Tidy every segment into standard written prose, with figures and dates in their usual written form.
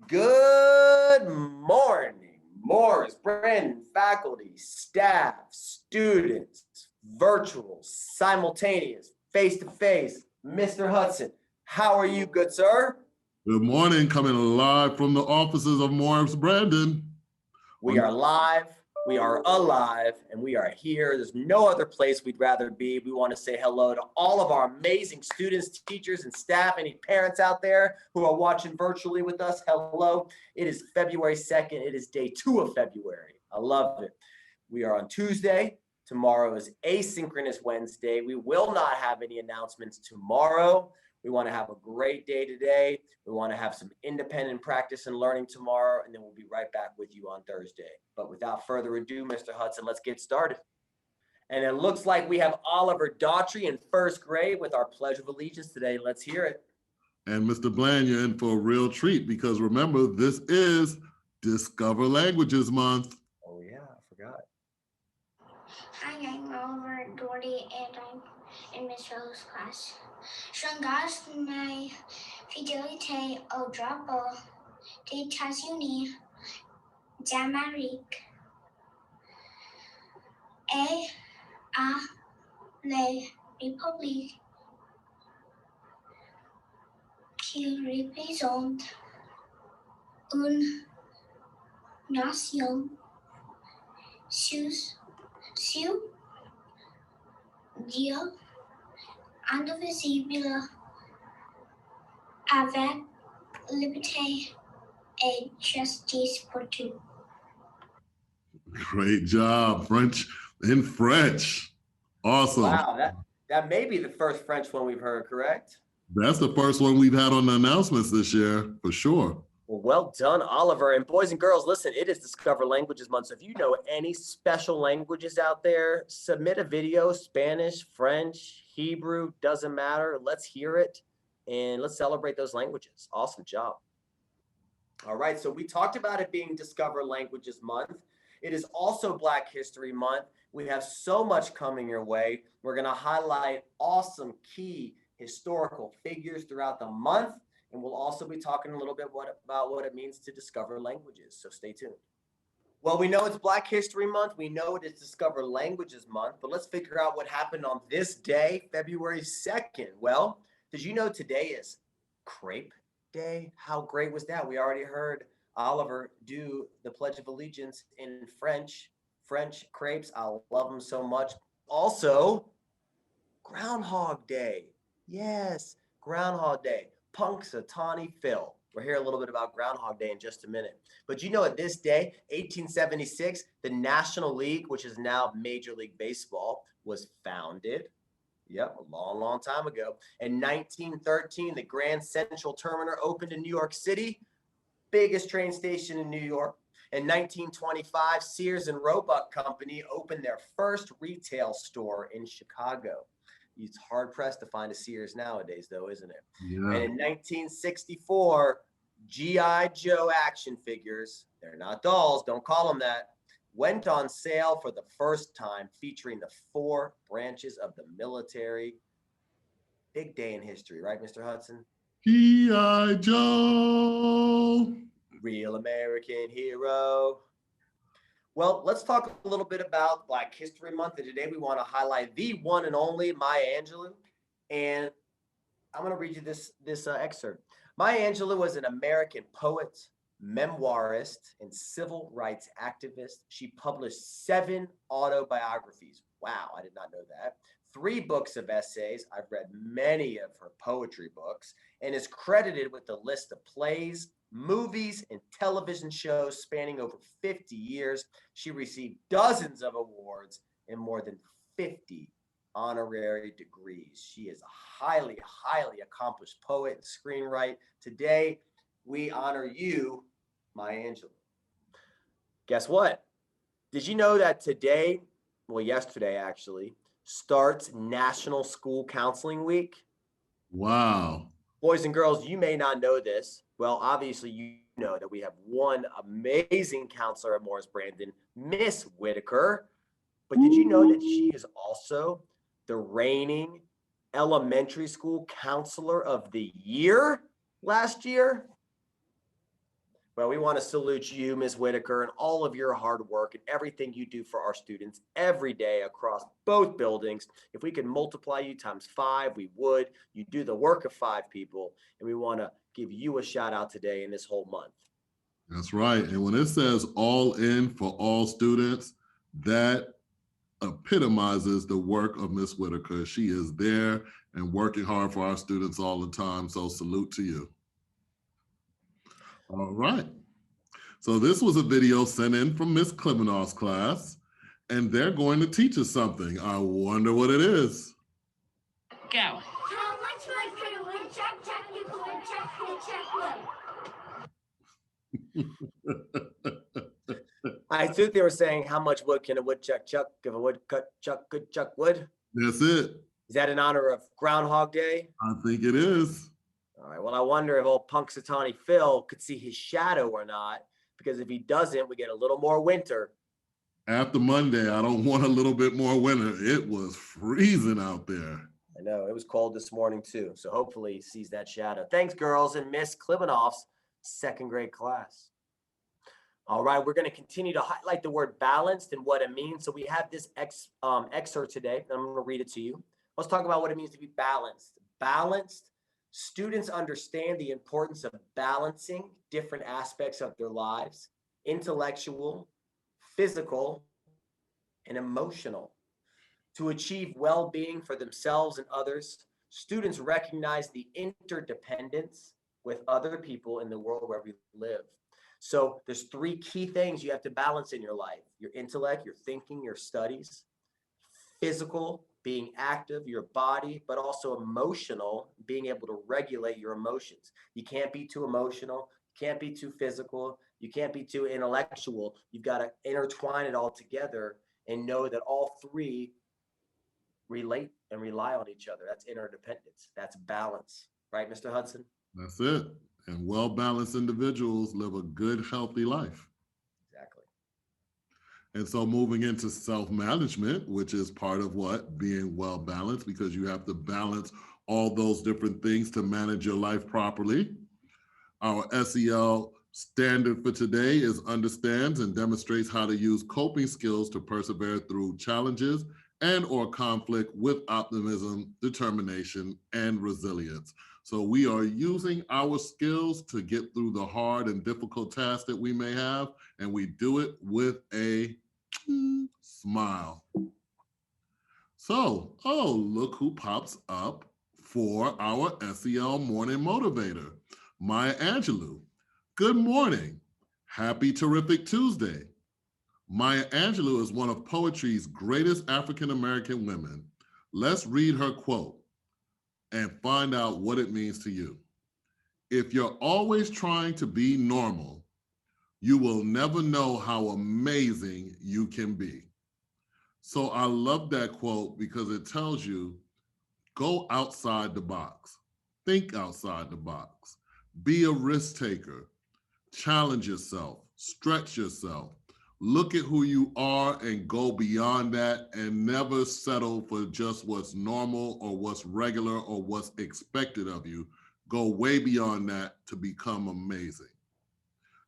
Good morning, Morris, Brandon, faculty, staff, students, virtual, simultaneous, face-to-face. Mr. Hudson, how are you, good sir? Good morning, coming live from the offices of Morris Brandon. We are live, we are alive, and we are here. There's no other place we'd rather be. We want to say hello to all of our amazing students, teachers, and staff. Any parents out there who are watching virtually with us, hello. It is February 2nd. It is day 2 of February. I love it. We are on Tuesday. Tomorrow is asynchronous Wednesday. We will not have any announcements tomorrow. We want to have a great day today. We want to have some independent practice and learning tomorrow, and then we'll be right back with you on Thursday. But without further ado, Mr. Hudson, let's get started. And it looks like we have Oliver Daughtry in first grade with our Pledge of Allegiance today. Let's hear it. And Mr. Bland, you're in for a real treat because remember, this is Discover Languages Month. Oh yeah, I forgot. Hi, I'm Oliver Daughtry and I'm in Miss Rose class. Shangas na fidelite o drapo de Tazuni Jamaica et à la République qui représente une nation sous Dieu indivisible avec liberté et justice pour tous. Great job, French in French. Awesome. Wow, that may be the first French one we've heard, correct? That's the first one we've had on the announcements this year, for sure. Well done, Oliver. And boys and girls, listen, it is Discover Languages Month. So if you know any special languages out there, submit a video, Spanish, French, Hebrew, doesn't matter. Let's hear it and let's celebrate those languages. Awesome job. All right, so we talked about it being Discover Languages Month. It is also Black History Month. We have so much coming your way. We're going to highlight awesome key historical figures throughout the month. And we'll also be talking a little bit about what it means to discover languages. So stay tuned. Well, we know it's Black History Month. We know it is Discover Languages Month, but let's figure out what happened on this day, February 2nd. Well, did you know today is Crepe Day? How great was that? We already heard Oliver do the Pledge of Allegiance in French crepes. I love them so much. Also, Groundhog Day. Yes, Groundhog Day. Punxsutawney Phil. We'll hear a little bit about Groundhog Day in just a minute. But you know, at this day, 1876, the National League, which is now Major League Baseball, was founded. Yep, a long, long time ago. In 1913, the Grand Central Terminal opened in New York City, biggest train station in New York. In 1925, Sears and Roebuck Company opened their first retail store in Chicago. It's hard-pressed to find a Sears nowadays, though, isn't it? Yeah. And in 1964, G.I. Joe action figures, they're not dolls, don't call them that, went on sale for the first time, featuring the 4 branches of the military. Big day in history, right, Mr. Hudson? G.I. Joe. Real American hero. Well, let's talk a little bit about Black History Month. And today we want to highlight the one and only Maya Angelou. And I'm going to read you this excerpt. Maya Angelou was an American poet, memoirist, and civil rights activist. She published 7 autobiographies. Wow, I did not know that. 3 books of essays. I've read many of her poetry books, and is credited with a list of plays, movies, and television shows spanning over 50 years. She received dozens of awards and more than 50 honorary degrees. She is a highly, highly accomplished poet and screenwriter. Today, we honor you, Maya Angelou. Guess what? Did you know that today, well, yesterday actually, starts National School Counseling Week? Wow. Boys and girls, you may not know this. Well, obviously, you know that we have one amazing counselor at Morris Brandon, Miss Whitaker. But did you know that she is also the reigning elementary school counselor of the year last year? Well, we want to salute you, Ms. Whitaker, and all of your hard work and everything you do for our students every day across both buildings. If we could multiply you times 5, we would. You do the work of 5 people, and we want to give you a shout out today in this whole month. That's right. And when it says all in for all students, that epitomizes the work of Miss Whitaker. She is there and working hard for our students all the time. So salute to you. All right. So this was a video sent in from Miss Klimonoff's class, and they're going to teach us something. I wonder what it is. Go. How much wood could a woodchuck chuck if a woodchuck could chuck wood? I think they were saying, how much wood can a woodchuck chuck if a woodchuck could chuck wood? That's it. Is that in honor of Groundhog Day? I think it is. All right, well, I wonder if old Punxsutawney Phil could see his shadow or not, because if he doesn't, we get a little more winter. After Monday, I don't want a little bit more winter. It was freezing out there. I know, it was cold this morning too, so hopefully he sees that shadow. Thanks, girls, and Miss Klimonoff's 2nd grade class. All right, we're going to continue to highlight the word balanced and what it means. So we have this excerpt today. I'm going to read it to you. Let's talk about what it means to be balanced. Balanced. Students understand the importance of balancing different aspects of their lives: intellectual, physical, and emotional. To achieve well-being for themselves and others, students recognize the interdependence with other people in the world where we live. So there's 3 key things you have to balance in your life: your intellect, your thinking, your studies; physical, being active, your body, but also emotional, being able to regulate your emotions. You can't be too emotional, you can't be too physical, you can't be too intellectual. You've got to intertwine it all together and know that all 3 relate and rely on each other. That's interdependence. That's balance. Right, Mr. Hudson? That's it. And well-balanced individuals live a good, healthy life. Exactly. And so moving into self-management, which is part of what? Being well-balanced, because you have to balance all those different things to manage your life properly. Our SEL standard for today is understands and demonstrates how to use coping skills to persevere through challenges and or conflict with optimism, determination, and resilience. So we are using our skills to get through the hard and difficult tasks that we may have, and we do it with a smile. So, oh, look who pops up for our SEL Morning Motivator, Maya Angelou. Good morning. Happy terrific Tuesday. Maya Angelou is one of poetry's greatest African-American women. Let's read her quote and find out what it means to you. If you're always trying to be normal, you will never know how amazing you can be. So I love that quote because it tells you, go outside the box, think outside the box, be a risk taker, challenge yourself, stretch yourself, look at who you are and go beyond that, and never settle for just what's normal or what's regular or what's expected of you. Go way beyond that to become amazing.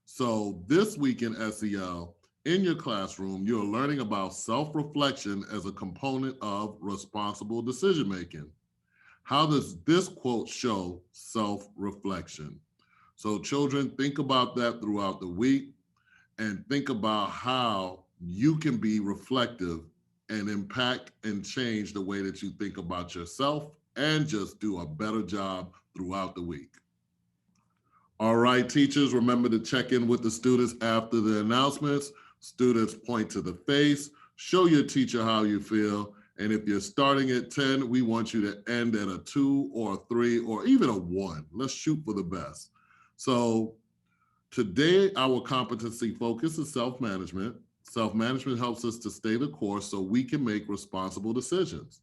So this week in SEL, in your classroom, you're learning about self-reflection as a component of responsible decision-making. How does this quote show self-reflection? So children, think about that throughout the week and think about how you can be reflective and impact and change the way that you think about yourself and just do a better job throughout the week. All right, teachers, remember to check in with the students after the announcements. Students, point to the face, show your teacher how you feel. And if you're starting at 10, we want you to end at a 2 or a 3 or even a 1. Let's shoot for the best. So today, our competency focus is self-management. Self-management helps us to stay the course so we can make responsible decisions.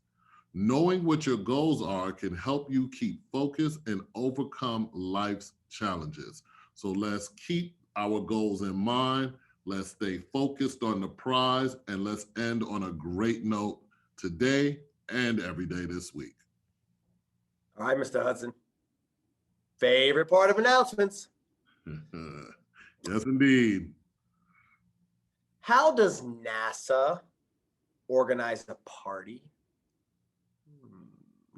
Knowing what your goals are can help you keep focused and overcome life's challenges. So let's keep our goals in mind. Let's stay focused on the prize, and let's end on a great note today and every day this week. All right, Mr. Hudson. Favorite part of announcements. Yes, indeed. How does NASA organize a party?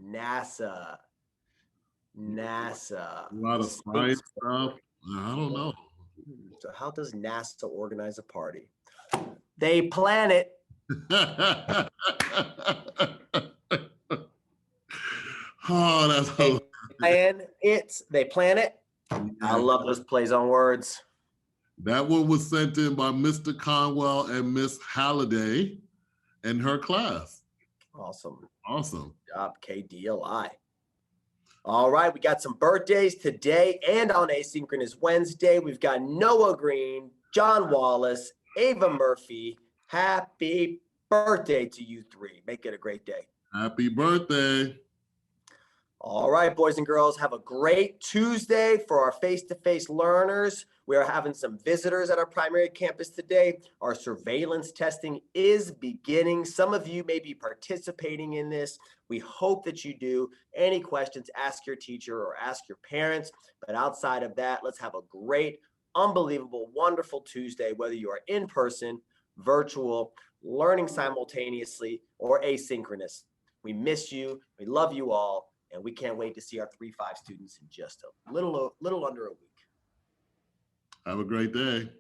NASA. A lot of Space science Force. stuff. I don't know. So how does NASA organize a party? They plan it. Oh, that's They plan it. They plan it. I love those plays on words. That one was sent in by Mr. Conwell and Miss Halliday and her class. Awesome. Awesome. Good job, KDLI. All right, we got some birthdays today and on Asynchronous Wednesday. We've got Noah Green, John Wallace, Ava Murphy. Happy birthday to you three. Make it a great day. Happy birthday. All right, boys and girls, have a great Tuesday for our face-to-face learners. We are having some visitors at our primary campus today. Our surveillance testing is beginning. Some of you may be participating in this. We hope that you do. Any questions, ask your teacher or ask your parents. But outside of that, let's have a great, unbelievable, wonderful Tuesday, whether you are in person, virtual, learning simultaneously, or asynchronous. We miss you. We love you all. And we can't wait to see our 3-5 students in just a little under a week. Have a great day.